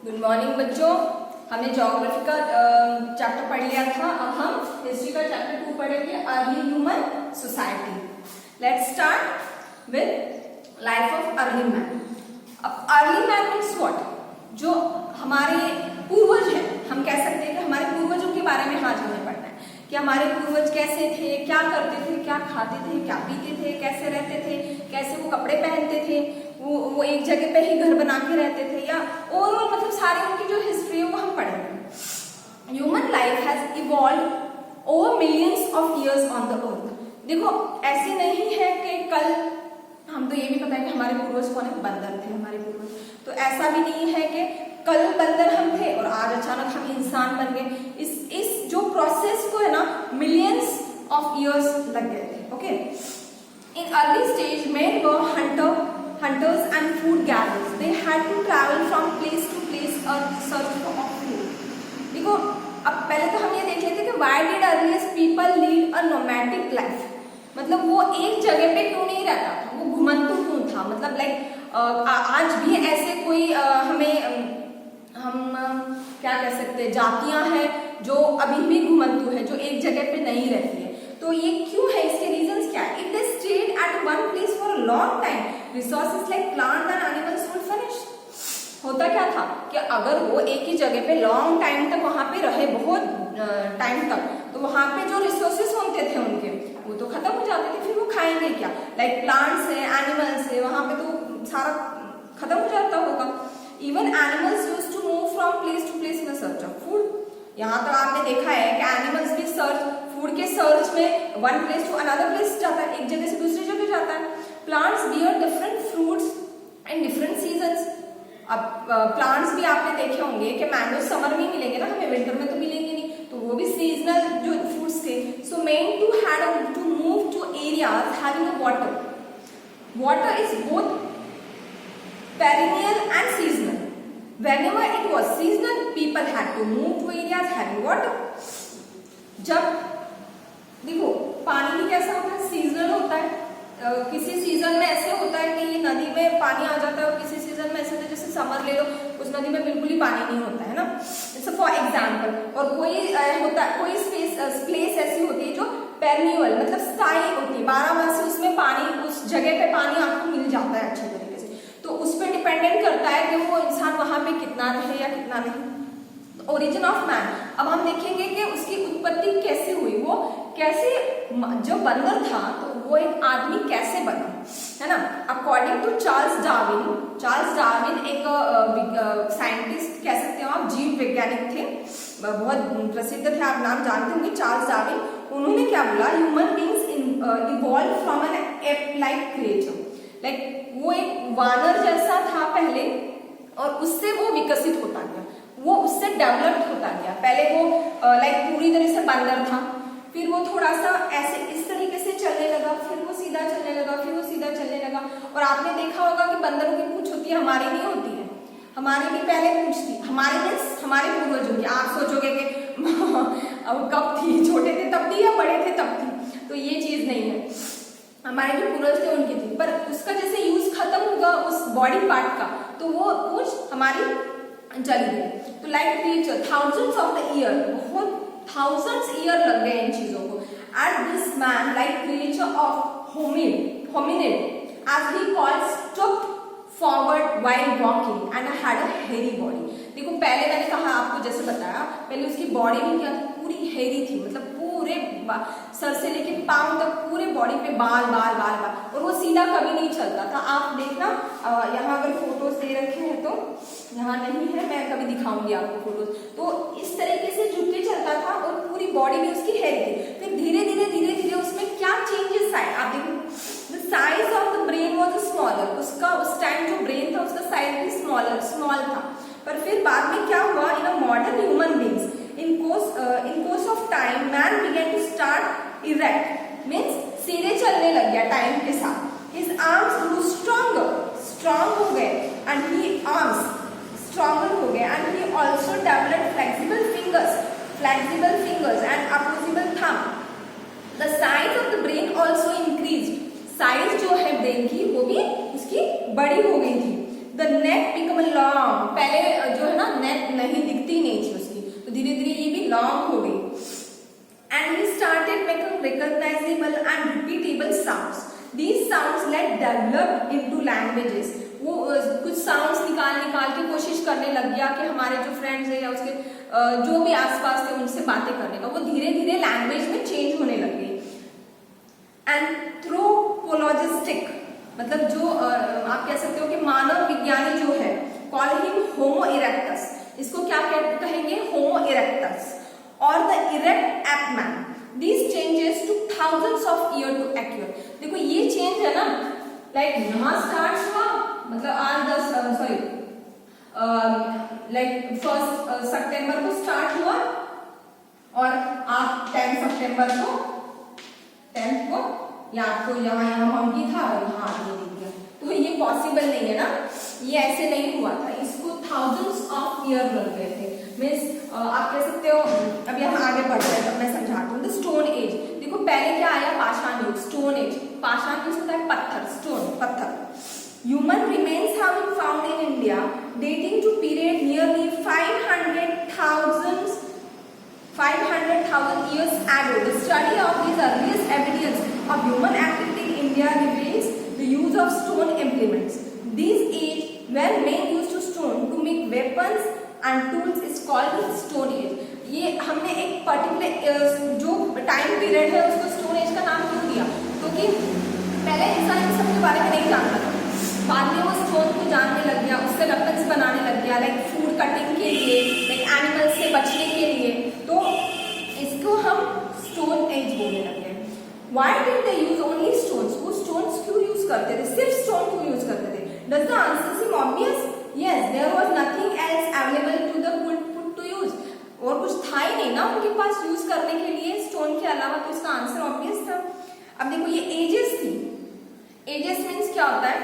Good morning बच्चों, हमने geography का चैप्टर पढ़ लिया था। अब हम हिस्ट्री का चैप्टर 2 पढ़ेंगे, early human society. Let's start with life of early man. अब अर्ली मैन मीन्स व्हाट? जो हमारे पूर्वज हैं, हम कह सकते हैं कि हमारे पूर्वजों के बारे में आज हमें पढ़ना है कि हमारे पूर्वज कैसे थे, क्या करते थे, क्या खाते थे, क्या पीते थे, कैसे रहते थे, कैसे वो कपड़े पहनते थे, वो एक जगह पे ही घर बना के रहते थे, या ओवरऑल मतलब सारी उनकी जो हिस्ट्री है वो हम पढ़ेंगे। Human life has evolved over millions of years on the earth. देखो, ऐसे नहीं है कि कल, हम तो ये भी पता है कि हमारे पूर्वज कौन है, बंदर थे हमारे पूर्वज, तो ऐसा भी नहीं है कि कल बंदर हम थे और आज अचानक हम इंसान बन गए। इस जो प्रोसेस को है ना, मिलियंस ऑफ इयर्स लग गए थे। Okay, in early stage men were hunters and food gatherers. They had to travel from place to place in search of food. देखो, अब पहले तो हम ये देख लेते कि why did earliest people lead a nomadic life? मतलब वो एक जगह पे क्यों नहीं रहता था, वो घुमंतु क्यों था? मतलब लाइक आज भी ऐसे कोई हम क्या कह सकते हैं, जातियां हैं जो अभी भी घुमंतु है, जो एक जगह पे नहीं रहती है। तो ये क्यों है, इसके रीजंस क्या है? If they stayed at one place for a long time, resources like plants and animals would finish. होता क्या था कि अगर वो एक ही जगह पे लॉन्ग टाइम तक वहां पे रहे, बहुत टाइम तक, तो वहां पे जो रिसोर्सेस होते थे उनके, वो तो खत्म हो जाते थे। फिर वो खाएंगे क्या? लाइक प्लांट्स है, एनिमल्स है, वहां पे तो सारा खत्म हो जाता होगा। Even animals used to move from place to place in search of food. यहाँ तक आपने देखा है कि एनिमल्स भी फूड के सर्च में one place to another place जाता है, एक जगह से दूसरी जगह जाता है। Plants bear different fruits and different seasons. अब प्लांट्स भी आपने देखे होंगे कि मैंगो समर में मिलेंगे ना, हमें विंटर में तो मिलेंगे नहीं, तो वो भी सीजनल जो फ्रूट्स थे। So men too had to move to areas having water. Water is both perennial and seasonal. Whenever it was seasonal, people had to move to areas having water. जब देखो, पानी भी कैसा होता है, सीजनल होता है। किसी सीजन में ऐसे होता है कि ये नदी में पानी आ जाता है, और किसी सीजन में ऐसे होता है, जैसे समर ले लो, उस नदी में बिल्कुल ही पानी नहीं होता है ना, जैसे फॉर एग्जाम्पल। और कोई होता है, कोई प्लेस ऐसी होती है जो पेरिनियल मतलब स्थायी होती है, 12 माह से उसमें पानी, उस जगह पे पानी आपको मिल जाता है अच्छे तरीके से। तो उस पर डिपेंडेंट करता है कि वो इंसान वहां पे कितना रहे या कितना नहीं। ओरिजिन ऑफ मैन, अब हम देखेंगे कि उसकी उत्पत्ति कैसे हुई, वो कैसे, जो बंदर था तो वो एक आदमी कैसे बना, है ना। अकॉर्डिंग टू चार्ल्स डार्विन एक साइंटिस्ट कह सकते हो आप, जीव वैज्ञानिक थे, बहुत प्रसिद्ध थे, आप नाम जानते होंगे, चार्ल्स डार्विन। उन्होंने क्या बोला, human beings evolve from an ape like creature. Like वो एक वानर जैसा था पहले, और उससे वो विकसित होता गया, वो उससे डेवलप्ड होता गया। पहले वो लाइक पूरी तरह से बंदर था, फिर वो थोड़ा सा ऐसे इस तरीके से चलने लगा, फिर वो सीधा चलने लगा, फिर वो सीधा चलने लगा। और आपने देखा होगा कि बंदरों की पूंछ होती है, हमारी नहीं होती है, हमारी भी पहले पूंछ थी, हमारे पूर्वजों की। आप सोचोगे कि अब कब थी, छोटे थे तब थी या बड़े थे तब थी, तो ये चीज नहीं है, हमारे जो पूर्वज थे उनकी थी। पर उसका जैसे यूज खत्म होगा उस बॉडी पार्ट का, तो वो पूंछ हमारी चली गई। तो like creature thousands of the year, बहुत थाउजेंड्स ईयर लग गए इन चीजों को। At this man like creature of hominid age he called stop forward while walking and had a hairy body. देखो, पहले मैंने कहा आपको, जैसे बताया, पहले उसकी बॉडी भी क्या थी, पूरी हेरी थी, मतलब पूरे सर से लेके पांव तक पूरे बॉडी पे बाल, और वो सीधा कभी नहीं चलता था। आप देखना, यहाँ अगर फोटोज दे रखे हैं तो यहाँ नहीं है, मैं कभी दिखाऊंगी आपको फोटोज। तो इस तरीके से झुक के चलता था और पूरी बॉडी भी उसकी हेरी थी। फिर धीरे धीरे उसमें क्या चेंजेस आए, आप देखो, the size of the brain was smaller. उसका उस टाइम जो ब्रेन था उसका साइज भी स्मॉल था। पर फिर बाद में क्या हुआ, in a modern human beings, in course of time man began to start erect, means सीधे चलने लग गया टाइम के साथ। his arms grew strong हो गए, and he arms stronger हो गए, and he also developed flexible fingers and opposable thumb. the size of the brain also increased, size जो है ब्रेन की वो भी उसकी बड़ी हो गई थी। the neck become long, पहले जो है ना make recognizable and repeatable sounds. These sounds let develop into languages. वो कुछ साउंड्स निकाल के कोशिश करने लग गया कि हमारे जो फ्रेंड्स है या उसके जो भी आसपास थे उनसे बातें करने का, वो धीरे धीरे लैंग्वेज में चेंज होने लग गई। एंथ्रोपोलॉजिस्टिक मतलब जो आप कह सकते हो कि मानव विज्ञानी जो है, कॉल हिम होमो इरेक्टस, इसको क्या कहेंगे, होमो इरेक्टस और the erect apeman. These changes took thousands of years to occur. देखो ये चेंज है ना, लाइक यहाँ स्टार्ट हुआ, मतलब आज 1 सितंबर को स्टार्ट हुआ और आप 10 सितंबर को 10th को या आपको यहाँ मंकी था और यहाँ आगे दे दिया, तो ये पॉसिबल नहीं है ना, ये ऐसे नहीं हुआ था, इसको थाउजेंड्स ऑफ ईयर लग गए थे। मीन्स आप कह सकते हो, अब यहाँ आगे बढ़ते हैं तब मैं समझाती हूँ। द स्टोन एज, देखो पहले क्या आया, पाषाण युग, स्टोन एज, पाषाण युग होता है पत्थर, स्टोन पत्थर। Human remains have been found in India dating to period nearly 500,000 years ago. The study of these earliest evidence of human activity in India reveals the use of stone implements. These age where men used to stone to make weapons and tools is called stone age. ये हमने एक particular जो time period है उसको stone age का नाम क्यों दिया, क्योंकि पहले इंसान इन सब के बारे में नहीं जानता था, बाद में वो स्टोन को जानने लग गया, उससे वेपन्स बनाने लग गया, लाइक फूड कटिंग के लिए, लाइक एनिमल्स से बचने के लिए, तो इसको हम स्टोन एज बोलने लग गए। Why did they use only stones? वो स्टोन्स क्यों यूज करते थे, सिर्फ स्टोन क्यों यूज करते थे? Does the answer seem obvious? Yes, there was nothing else available to the put to use. और कुछ था ही नहीं ना उनके पास यूज करने के लिए स्टोन के अलावा, तो इसका आंसर ऑब्वियस था। अब देखो ये एजेस थी, एजेस मीन्स क्या होता है,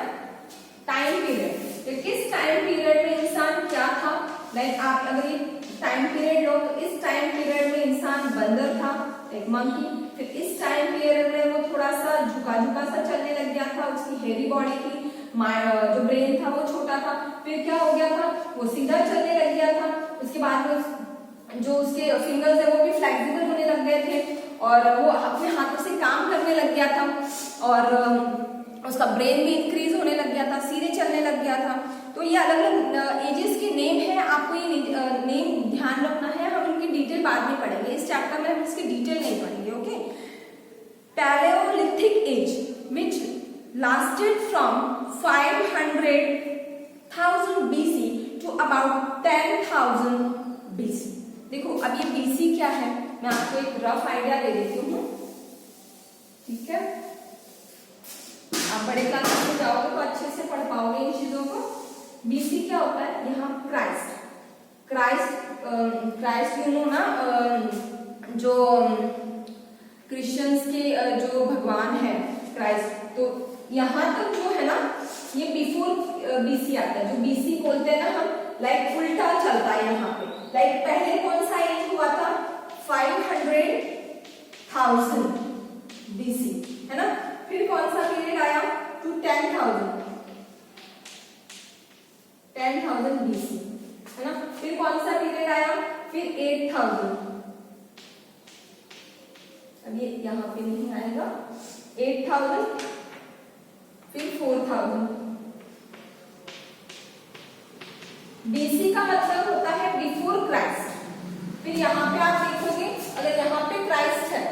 टाइम पीरियड, तो किस टाइम पीरियड में इंसान क्या था, लाइक आप अगर ये टाइम पीरियड लो तो इस टाइम पीरियड में इंसान बंदर था, एक मंकी, फिर इस टाइम पीरियड में वो थोड़ा सा झुका सा चलने लग गया था, उसकी हेवी बॉडी थी, जो ब्रेन था वो छोटा था, फिर क्या हो गया था, वो सीधा चलने लग गया था, उसके बाद में जो उसके फिंगर्स है वो भी फ्लेक्सिबल होने लग गए थे और वो अपने हाथों से काम करने लग गया था और उसका ब्रेन भी इंक्रीज होने लग गया था, सीधे चलने लग गया था। तो ये अलग अलग एजेस के नेम है, आपको ये नेम ध्यान रखना है, हम इनकी डिटेल बाद में पढ़ेंगे, इस चैप्टर में हम इसकी डिटेल नहीं पढ़ेंगे। Okay, palaeolithic age which lasted from 500,000 BC to about 10,000 BC। देखो अब ये BC क्या है, मैं आपको एक रफ आइडिया दे देती हूँ, ठीक है, आप बड़े क्लास में जाओगे तो अच्छे से पढ़ पाओगे इन चीजों को। BC क्या होता है, यहाँ क्राइस्ट यू नो ना, जो क्रिश्चियंस के जो भगवान है क्राइस्ट, तो यहाँ तक जो है ना ये बिफोर BC आता है, जो BC बोलते हैं ना हम, लाइक उल्टा चलता है यहाँ पे, लाइक पहले कौन सा एज हुआ था, 500,000 BC है ना, फिर कौन सा पीरियड आया टू 10,000 BC है ना, फिर कौन सा पीरियड आया, फिर 8,000, अब ये यहाँ पे नहीं आएगा, 8,000, फिर 4,000। BC का मतलब होता है बिफोर क्राइस्ट। फिर यहाँ पे आप देखोगे, अगर यहाँ पे क्राइस्ट है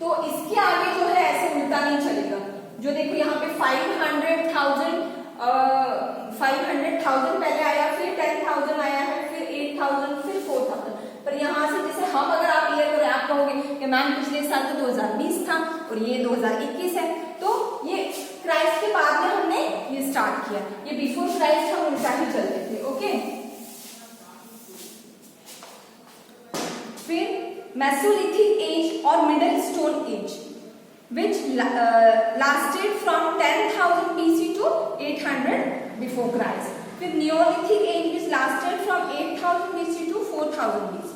तो इसके आगे जो है ऐसे उल्टा नहीं चलेगा, जो देखो यहाँ पे 500,000 पहले आया, फिर 10,000 आया है, फिर 8,000, फिर 4,000, पर यहाँ से जैसे हम अगर आप क्लियर करें, आप कहोगे कि मैम पिछले साल तो 2020 था और ये 2021 है, तो ये क्राइस्ट के बाद में हमने ये स्टार्ट किया, ये बिफोर क्राइस्ट हम उल्टा ही चलते थे। ओके, फिर मेसोलिथिक एज और middle stone age which lasted from 10,000 BC to 800 before Christ. फिर Neolithic age which lasted from 8,000 BC to 4,000 BC.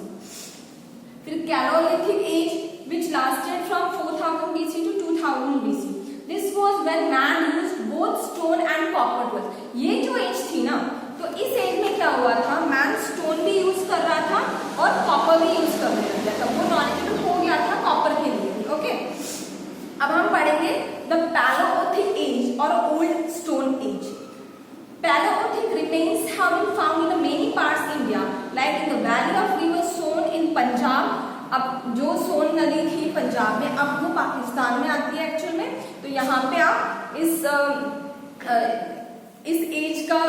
फिर Calolithic age which lasted from 4,000 BC to 2,000 BC. This was when man used both stone and copper tools. ये जो as थी ना, तो इस as में क्या हुआ था, मैन स्टोन भी यूज कर रहा था और कॉपर भी यूज करने लग गया था, वो नॉलेजेबल हो गया था कॉपर अब हम पढ़ेंगे द पैलियोलिथिक एज और old stone age. Paleolithic remains have been found in many parts India, like in the valley of river Son in Punjab. अब जो सोन नदी थी पंजाब में, अब वो पाकिस्तान में आती है एक्चुअल में। तो यहाँ पे आप इस एज का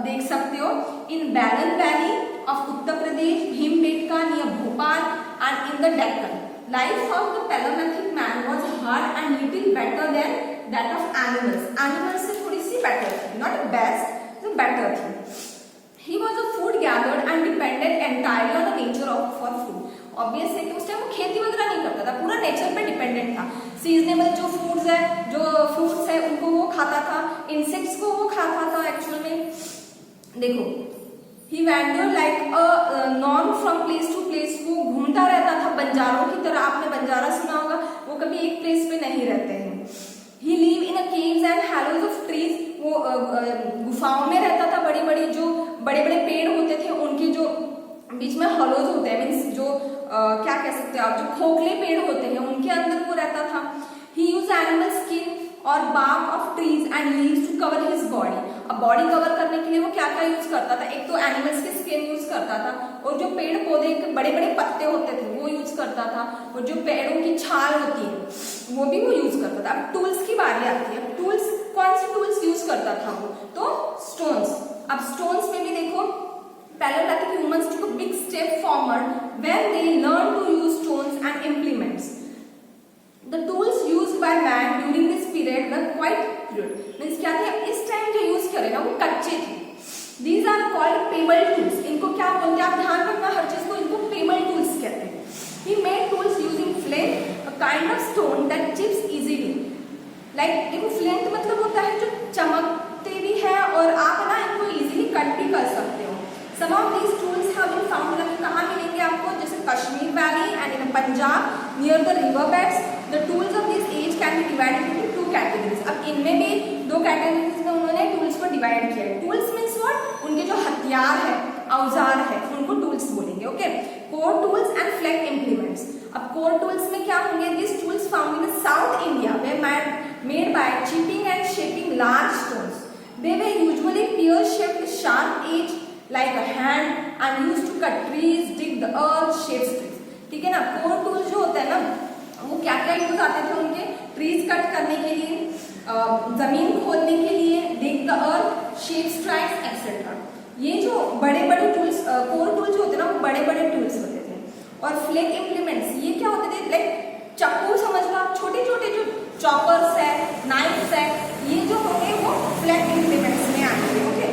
देख सकते हो। इन बैलन valley of Uttar Pradesh, Bhimbetka near Bhopal and in the Deccan, life of the Palaeolithic man was hard and little better than that of animals. Animals से थोड़ी सी बेटर थी, नॉट बेस्ट, तो बेटर थी। He was a food gathered and depended entirely on the nature of for food. Obvious है कि उस time वो खेती वगैरह नहीं करता था, पूरा नेचर पे डिपेंडेंट था। सीजनेबल जो फूड्स है, जो फ्रूट्स है, उनको वो खाता था, इंसेक्ट्स को वो खाता था एक्चुअल में। देखो, he wandered like a norm from place to place, वो घूमता रहता था बंजारों की तरह। आपने बंजारा सुना होगा, वो कभी एक प्लेस पे नहीं रहते हैं। He lived in a caves and hollows of trees, वो गुफाओं में रहता था। बड़ी बड़ी जो बड़े बड़े पेड़ होते थे, उनके जो बीच में हॉलोज होते हैं, मीन्स जो क्या कह सकते हो आप, जो खोखले पेड़ होते हैं, उनके अंदर वो रहता था। He used animal skin और bark of trees and leaves to cover his body. अब बॉडी कवर करने के लिए वो क्या क्या यूज करता था? एक तो एनिमल्स की स्किन यूज करता था, और जो पेड़ पौधे के बड़े बड़े पत्ते होते थे वो यूज करता था, और जो पेड़ों की छाल होती है वो भी वो यूज करता था। अब टूल्स की बारी आती है। टूल्स, कौन से टूल्स यूज करता था वो? तो स्टोन्स। अब स्टोन्स में भी देखो, Paleolithic humans took a big step forward when they learned to use stones and implements. The tools used by man during this period were quite crude. Means क्या थे? इस टाइम जो यूज करे ना वो कच्चे थे। These are called pebble tools. इनको क्या बोलते हैं? आप ध्यान रखना हर चीज को, इनको pebble tools कहते हैं। He made tools using flint, a kind of stone that chips easily. Like देखो, flint मतलब होता है जो चमकते भी है और आप ना इनको इजीली कट भी कर सकते हो। Some of these tools have been found, कहाँ मिलेंगे आपको? जैसे Kashmir valley and in Punjab near the river beds. The tools of this age can be divided into two categories. अब इनमें भी दो कैटेगरीज में उन्होंने टूल्स को डिवाइड किया है। Tools means what? उनके जो हथियार है, औजार है, उनको टूल्स बोलेंगे। Okay, core tools and flag implements. अब कोर टूल्स में क्या होंगे? This tools found in south India way made by chipping and shaping large stones. They way usually pear shaped sharp edge like a hand and used to cut trees, dig the earth, shape trees. ठीक है ना? Core tool जो होता है ना, वो क्या क्या यूज आते थे उनके? ट्रीज कट करने के लिए, जमीन खोदने के लिए, dig the earth, shape strikes etcetera. ये जो बड़े बड़े टूल्स, कोर टूल जो होते हैं ना, वो बड़े बड़े टूल्स होते थे। और फ्लैग इम्प्लीमेंट्स, ये क्या होते थे? लाइक चाकू समझ लो आप, छोटे छोटे जो चॉपर्स है, नाइफ्स है, ये जो होंगे वो फ्लैग इम्प्लीमेंट्स में आएंगे। ओके,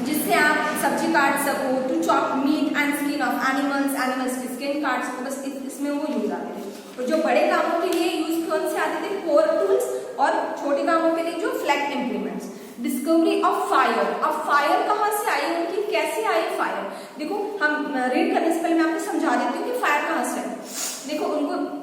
जिससे आप सब्जी काट सको, to chop meat and skin off animals की स्किन काट सको, बस इसमें वो यूज आते थे। और जो बड़े कामों के लिए यूज कौन से आते थे? कोर टूल्स, और छोटे कामों के लिए जो flag implements. Discovery of fire. अब फायर कहाँ से आई उनकी, कैसे आई फायर? देखो, हम रीड करने से पहले मैं आपको समझा देती हूँ कि फायर कहाँ से आई। देखो, उनको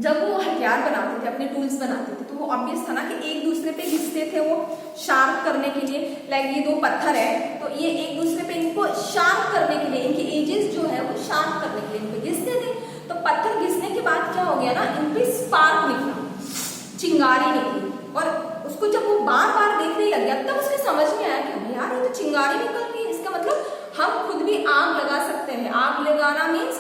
जब वो हथियार बनाते थे, अपने टूल्स बनाते थे, तो वो ऑब्वियस था ना कि एक दूसरे पे घिसते थे वो शार्प करने के लिए। लाइक ये दो पत्थर है, तो ये एक दूसरे पे इनको शार्प करने के लिए, इनके एजेस जो है वो शार्प करने के लिए इनको घिसते थे। तो पत्थर घिसने के बाद क्या हो गया ना, इन पे स्पार्क निकला, चिंगारी निकली, और उसको जब वो बार बार देखने लग गया तब उसके समझ में आया कि यार ये तो चिंगारी निकल रही है, इसका मतलब हम खुद भी आग लगा सकते हैं। आग लगाना मीन्स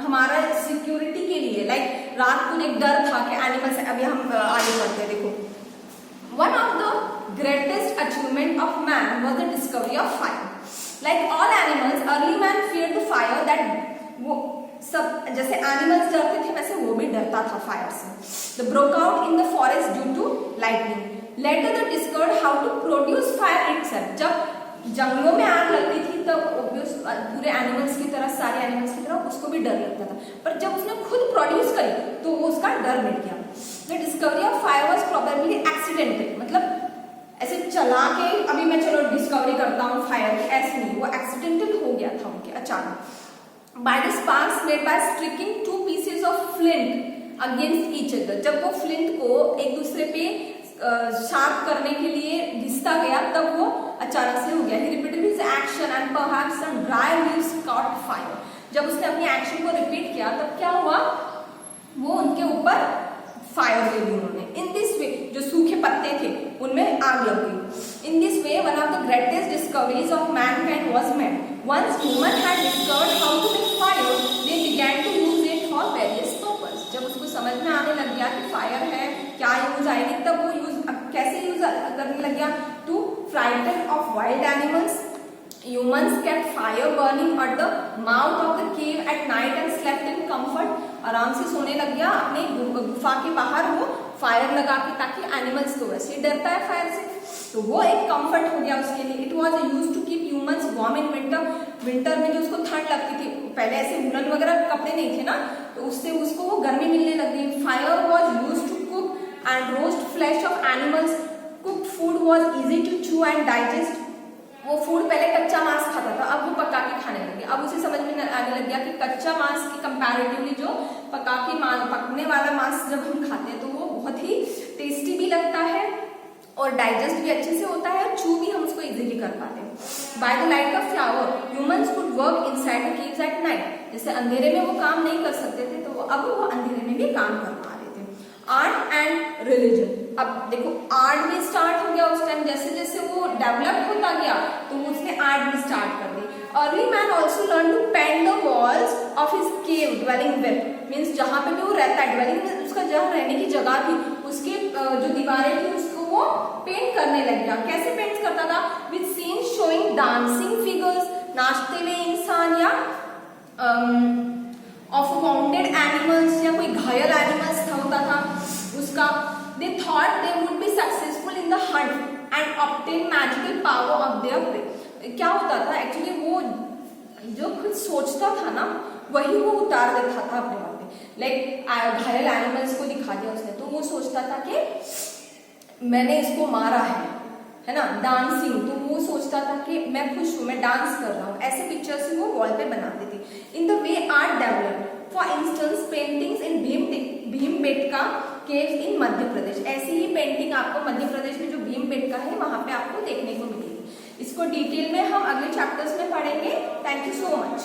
हमारा सिक्योरिटी के लिए, लाइक रात को एक डर था कि एनिमल्स, अभी हम आगे बढ़ते हैं। देखो, one of the greatest achievement of man was the discovery of fire. Like all animals, early man feared the fire, that वो सब जैसे एनिमल्स डरते थे वैसे वो भी डरता था फायर से। The broke out in the forest due to lightning. Later the discovered how to produce fire itself. जब जंगलों में आग लगती थी तब पूरे एनिमल्स की तरह, सारे एनिमल्स की तरह उसको भी डर लगता था, पर जब उसने खुद प्रोड्यूस करी तो वो उसका डर मिट गया। The discovery of fire was probably accidental, मतलब ऐसे चला के अभी मैं चलो डिस्कवरी करता हूँ फायर की, ऐसे नहीं, वो एक्सीडेंटल हो गया था उनके अचानक। By the sparks made by striking two pieces of flint against each other. जब वो फ्लिंट को एक दूसरे पे शार्प करने के लिए घिसता गया तब वो अचानक से हो गया। He repeated his action and perhaps some dry leaves caught fire. जब उसने अपनी एक्शन को रिपीट किया तब क्या हुआ? वो उनके ऊपर फायर दे दी उन्होंने। इन दिस वे, जो सूखे पत्ते थे उनमें आग लग गई। In this way one of the greatest discoveries of mankind was made. Once human had discovered how to make fire, they began to use it for various purpose. जब उसको समझ में आने लग गया कि फायर है, क्या यूज आएगी, तब वो यूज कैसे यूज करने लग गया। To frighten off wild animals, humans kept fire burning at the mouth of the cave at night and slept in comfort। आराम से सोने लग गया अपने गुफा के बाहर, वो फायर लगा के, ताकि एनिमल्स तो वैसे ही डरता है फायर से, तो वो एक कंफर्ट हो गया उसके लिए। It was use to keep humans warm in winter. Winter में जो उसको ठंड लगती थी, पहले ऐसे वुलन वगैरह कपड़े नहीं थे ना, तो उससे उसको वो गर्मी मिलने लग गई। Fire was use to cook and roast flesh of animals. Cooked food was easy to chew and digest. वो फूड पहले कच्चा मांस खाता था, अब वो पका के खाने लगे। अब उसे समझ में आने लग गया कि कच्चा मांस की कंपैरेटिवली जो पकने वाला मांस जब हम खाते हैं तो वो बहुत ही टेस्टी भी लगता है और डाइजेस्ट भी अच्छे से होता है, चू भी हम उसको इजीली कर पाते हैं। By the light of flower humans could work inside the caves at night. जैसे अंधेरे में वो काम नहीं कर सकते थे, तो अब वो अंधेरे में भी काम कर पा रहे थे। आर्ट एंड रिलीजन, अब देखो आर्ट भी स्टार्ट हो गया उस टाइम। जैसे जैसे वो डेवलप होता गया तो उसने आर्ट भी स्टार्ट कर दी। Early man also learn to paint the walls of his cave dwelling with, means जहां पे भी वो रहता है, ड्वेलिंग में उसका जहाँ रहने की जगह थी, उसके जो दीवारें थी उसको वो पेंट करने लग गया। कैसे पेंट करता था? With scene showing dancing figures, नाचते हुए इंसान, या ऑफ वाउंडेड एनिमल्स, या कोई घायल एनिमल्स होता था उसका। They thought they would be successful in the hunt and obtain magical power of their prey। क्या होता था एक्चुअली, वो जो खुद सोचता था ना वही वो उतार देता था अपने मन में। लाइक घायल एनिमल्स को दिखा दिया उसने, तो वो सोचता था कि मैंने इसको मारा है ना। डांसिंग, तो वो सोचता था कि मैं खुश हूँ, मैं डांस कर रहा हूँ। ऐसे पिक्चर्स वो वॉल पे बनाते थे। In the way art developed, for instance paintings in Bhimbetka caves in Madhya Pradesh. ऐसी ही पेंटिंग आपको मध्य प्रदेश में जो भीमबेटका है वहां पे आपको देखने को मिलेगी। इसको डिटेल में हम अगले चैप्टर्स में पढ़ेंगे। Thank you so much.